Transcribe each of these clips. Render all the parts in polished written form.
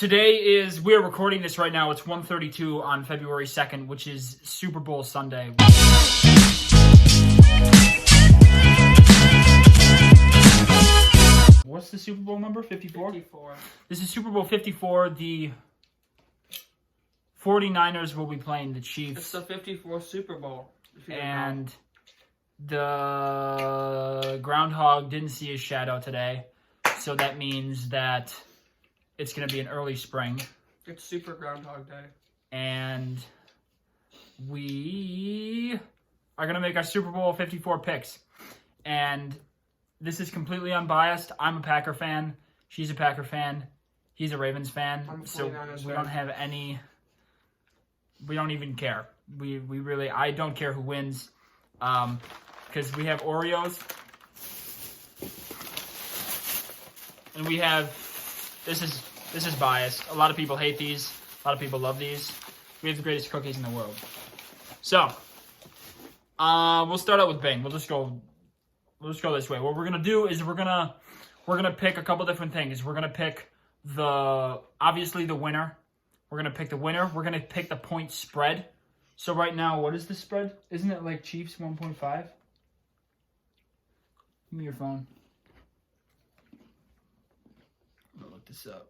we're recording this right now. It's 1:32 on February 2nd, which is Super Bowl Sunday. What's the Super Bowl number? 54? 54. This is Super Bowl 54. The 49ers will be playing the Chiefs. It's the 54th Super Bowl. And the groundhog didn't see his shadow today. So that means that it's going to be an early spring. It's Super Groundhog Day. And we are going to make our Super Bowl 54 picks. And this is completely unbiased. I'm a Packer fan. She's a Packer fan. He's a Ravens fan. I'm a So 49ers we fan. don't have any... We don't even care. We really... I don't care who wins. Because we have Oreos. And we have... This is biased. A lot of people hate these. A lot of people love these. We have the greatest cookies in the world. So, we'll start out with Bing. We'll just go this way. What we're gonna do is we're gonna pick a couple different things. We're gonna pick obviously the winner. We're gonna pick the winner. We're gonna pick the point spread. So right now, what is the spread? Isn't it like Chiefs 1.5? Give me your phone. I'm gonna look this up.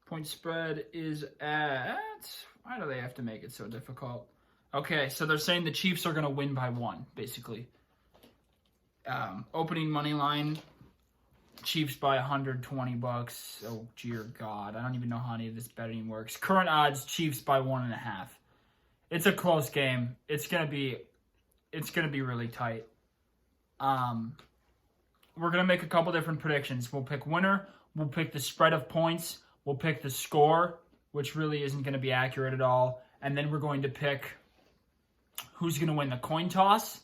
Point spread is at... Why do they have to make it so difficult? Okay, so they're saying the Chiefs are going to win by 1, basically. Opening money line, Chiefs by $120. Oh, dear God. I don't even know how any of this betting works. Current odds, Chiefs by 1.5. It's a close game. It's gonna be really tight. We're gonna make a couple different predictions. We'll pick winner. We'll pick the spread of points. We'll pick the score, which really isn't going to be accurate at all. And then we're going to pick who's going to win the coin toss,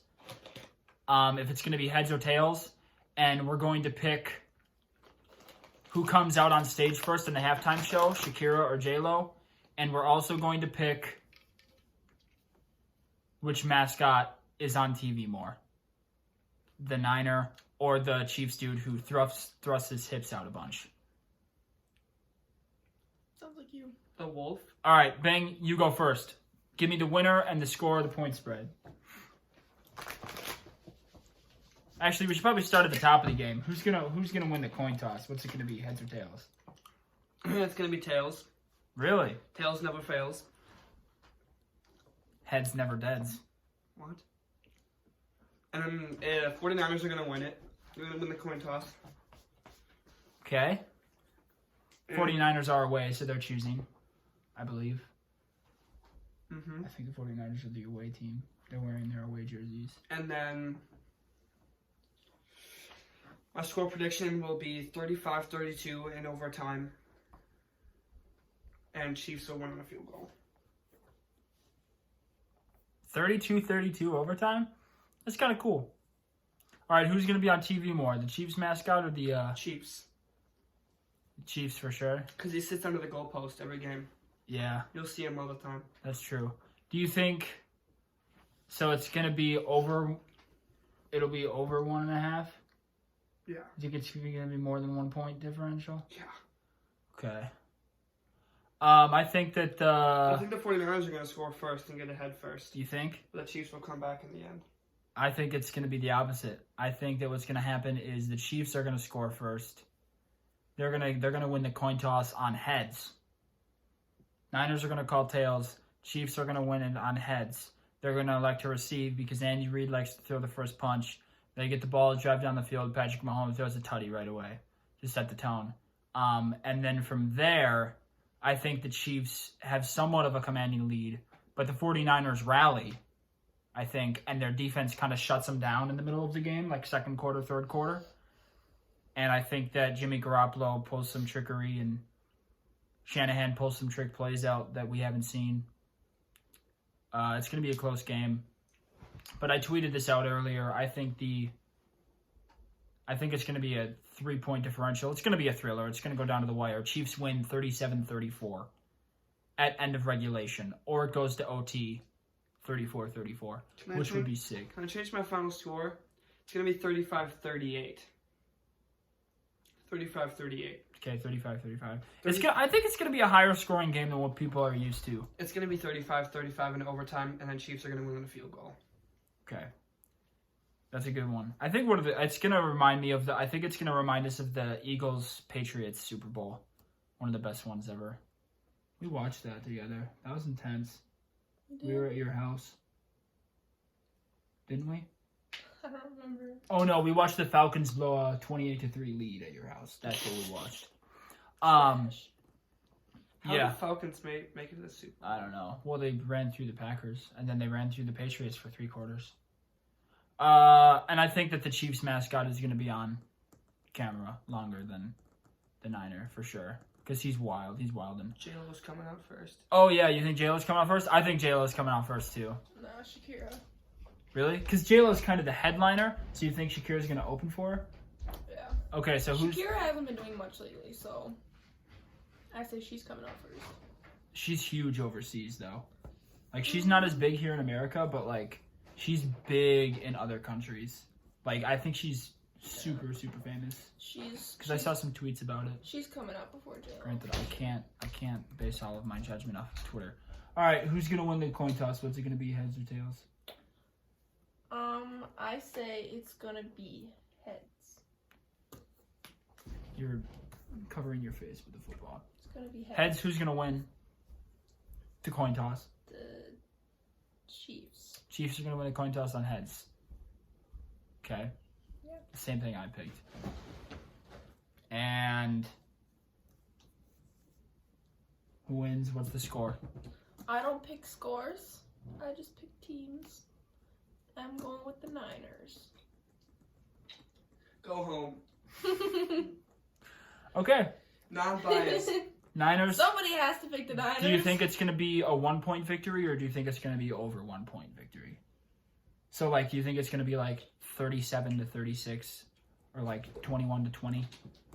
if it's going to be heads or tails. And we're going to pick who comes out on stage first in the halftime show, Shakira or J-Lo. And we're also going to pick which mascot is on TV more, the Niner or the Chiefs dude who thrusts his hips out a bunch. Sounds like you. The wolf. All right, Bang, you go first. Give me the winner and the score of the point spread. Actually, we should probably start at the top of the game. Who's gonna win the coin toss? What's it gonna be, heads or tails? It's gonna be tails. Really? Tails never fails. Heads never deads. What? And then 49ers are gonna win it. They're gonna win the coin toss. Okay. 49ers are away, so they're choosing, I believe. Mm-hmm. I think the 49ers are the away team. They're wearing their away jerseys. And then my score prediction will be 35-32 in overtime. And Chiefs will win on a field goal. 32-32 overtime? That's kind of cool. All right, who's going to be on TV more? The Chiefs mascot or the... Chiefs. Chiefs for sure. Because he sits under the goalpost every game. Yeah. You'll see him all the time. That's true. Do you think... So it's going to be over... It'll be over 1.5? Yeah. Do you think it's going to be more than 1 point differential? Yeah. Okay. I think that... I think the 49ers are going to score first and get ahead first. Do you think? The Chiefs will come back in the end. I think it's going to be the opposite. I think that what's going to happen is the Chiefs are going to score first. They're gonna win the coin toss on heads. Niners are gonna call tails. Chiefs are gonna win it on heads. They're gonna elect to receive because Andy Reid likes to throw the first punch. They get the ball, drive down the field. Patrick Mahomes throws a tutty right away to set the tone. And then from there, I think the Chiefs have somewhat of a commanding lead, but the 49ers rally, I think, and their defense kind of shuts them down in the middle of the game, like second quarter, third quarter. And I think that Jimmy Garoppolo pulls some trickery and Shanahan pulls some trick plays out that we haven't seen. It's going to be a close game. But I tweeted this out earlier. I think it's going to be a 3-point differential. It's going to be a thriller. It's going to go down to the wire. Chiefs win 37-34 at end of regulation. Or it goes to OT 34-34, Can I which would change- be sick. Can I change my final score? It's going to be 35-38. 35-38. Okay, 35-35. I think it's gonna be a higher scoring game than what people are used to. It's going to be 35-35 in overtime, and then Chiefs are going to win on a field goal. Okay, that's a good one. I think it's gonna remind me of I think it's gonna remind us of the Eagles Patriots Super Bowl, one of the best ones ever. We watched that together. That was intense. We were at your house, didn't we? I don't remember. Oh no, we watched the Falcons blow a 28-3 lead at your house. That's what we watched. How Yeah. did Falcons make it to the Super Bowl? I don't know. Well, they ran through the Packers, and then they ran through the Patriots for 3 quarters. And I think that the Chiefs mascot is going to be on camera longer than the Niner, for sure. Because he's wild. He's wildin'. J-Lo's coming out first. Oh, yeah. You think J-Lo's coming out first? I think J-Lo's coming out first, too. Nah, Shakira. Really? Because J-Lo's kind of the headliner, so you think Shakira's going to open for her? Yeah. Okay, so who's... Shakira hasn't been doing much lately, so I say she's coming out first. She's huge overseas, though. Like, she's not as big here in America, but, like, she's big in other countries. Like, I think she's super, super famous. Because I saw some tweets about it. She's coming out before J-Lo. Granted, I can't base all of my judgment off of Twitter. All right, who's going to win the coin toss? What's it going to be, heads or tails? I say it's gonna be heads. You're covering your face with the football. It's gonna be heads. Heads, who's going to win the coin toss? The Chiefs. Chiefs are going to win the coin toss on heads. Okay. Yeah. Same thing I picked. And who wins? What's the score? I don't pick scores. I just pick teams. I'm going with the Niners. Go home. Okay. Non-biased. Niners. Somebody has to pick the Niners. Do you think it's going to be a 1-point victory, or do you think it's going to be over 1-point victory? So, like, do you think it's going to be like 37-36, or like 21-20,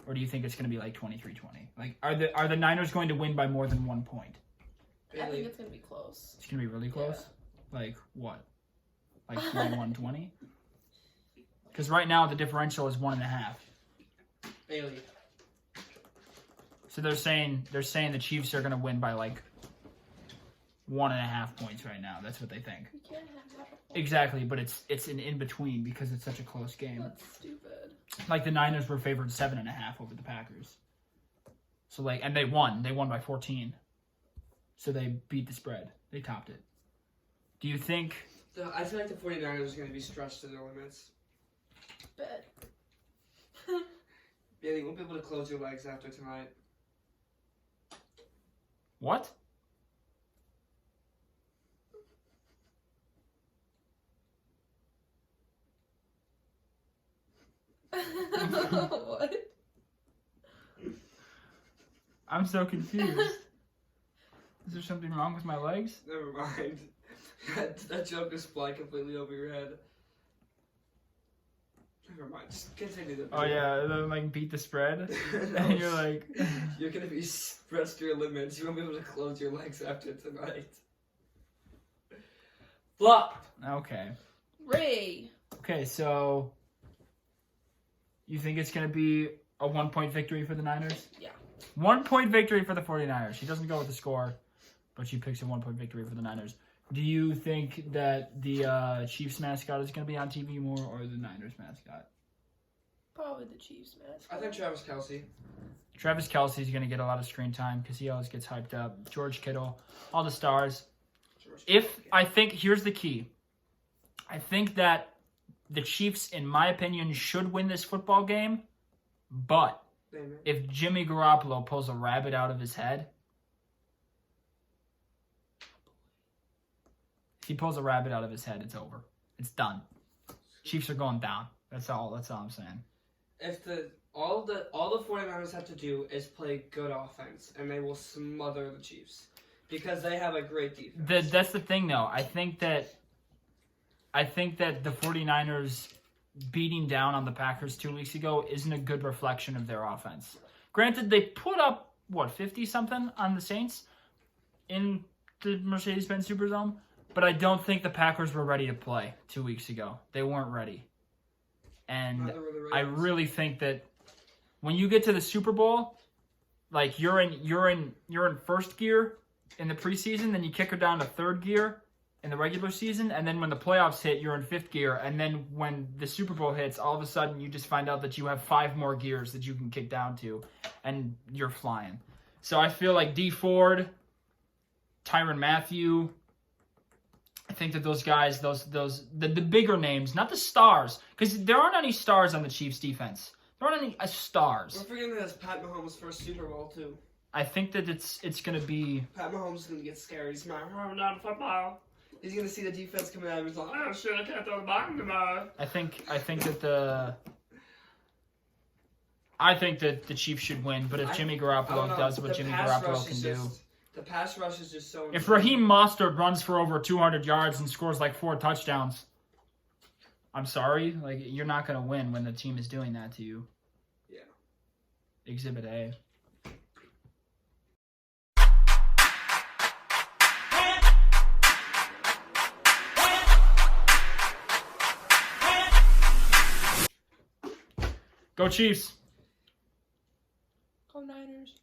or do you think it's going to be like 23-20? Like, are the Niners going to win by more than 1 point? I think it's gonna be close. It's going to be really close. Like what? Like 21-20? Because right now the differential is 1.5. Bailey. So they're saying the Chiefs are going to win by like 1.5 points right now. That's what they think. You can't have that. Exactly, but it's an in between because it's such a close game. That's stupid. Like the Niners were favored 7.5 over the Packers. So like, and they won. They won by 14. So they beat the spread. They topped it. Do you think? I feel like the 49ers are going to be stretched to their limits. Bet. Bailey, you won't be able to close your legs after tonight. What? What? I'm so confused. Is there something wrong with my legs? Never mind. that joke is flying completely over your head. Never mind. Just continue the Oh yeah, then like beat the spread, No. and you're like, You're going to be stretched to your limits. You won't be able to close your legs after tonight. Flop! okay, Ray. okay. So you think it's gonna be a 1-point victory for the Niners? Yeah. 1-point victory for the 49ers. She doesn't go with the score, but she picks a 1-point victory for the Niners. Do you think that the Chiefs mascot is going to be on TV more, or the Niners mascot? Probably the Chiefs, man. I think Travis Kelce. Travis Kelce's going to get a lot of screen time because he always gets hyped up. George Kittle, all the stars. Here's the key. I think that the Chiefs, in my opinion, should win this football game, but Amen. if Jimmy Garoppolo pulls a rabbit out of his head, if he pulls a rabbit out of his head, it's over. It's done. Chiefs are going down. That's all I'm saying. If all the 49ers have to do is play good offense, and they will smother the Chiefs because they have a great defense. That's the thing, though. I think that the 49ers beating down on the Packers 2 weeks ago isn't a good reflection of their offense. Granted, they put up, 50-something on the Saints in the Mercedes-Benz Superdome, but I don't think the Packers were ready to play 2 weeks ago. They weren't ready. And Neither were the I Ravens. really think that when you get to the Super Bowl, like you're in first gear in the preseason, then you kick her down to third gear in the regular season, and then when the playoffs hit, you're in fifth gear, and then when the Super Bowl hits, all of a sudden you just find out that you have 5 more gears that you can kick down to, and you're flying. So I feel like D Ford, Tyrann Mathieu, I think that those guys, the bigger names, not the stars, because there aren't any stars on the Chiefs defense. There aren't any stars. We're forgetting that it's Pat Mahomes' first Super Bowl too. I think that it's gonna be. Pat Mahomes is gonna get scared. He's not running down football. He's gonna see the defense coming out. And he's like, oh shit, I can't throw the ball tomorrow. I think that the Chiefs should win, but if Jimmy I don't Garoppolo know. does what The Jimmy pass Garoppolo rush can is do. The pass rush is just so. If insane. Raheem Mostert runs for over 200 yards and scores like 4 touchdowns, I'm sorry, like you're not gonna win when the team is doing that to you. Yeah. Exhibit A. Go Chiefs! Go Niners.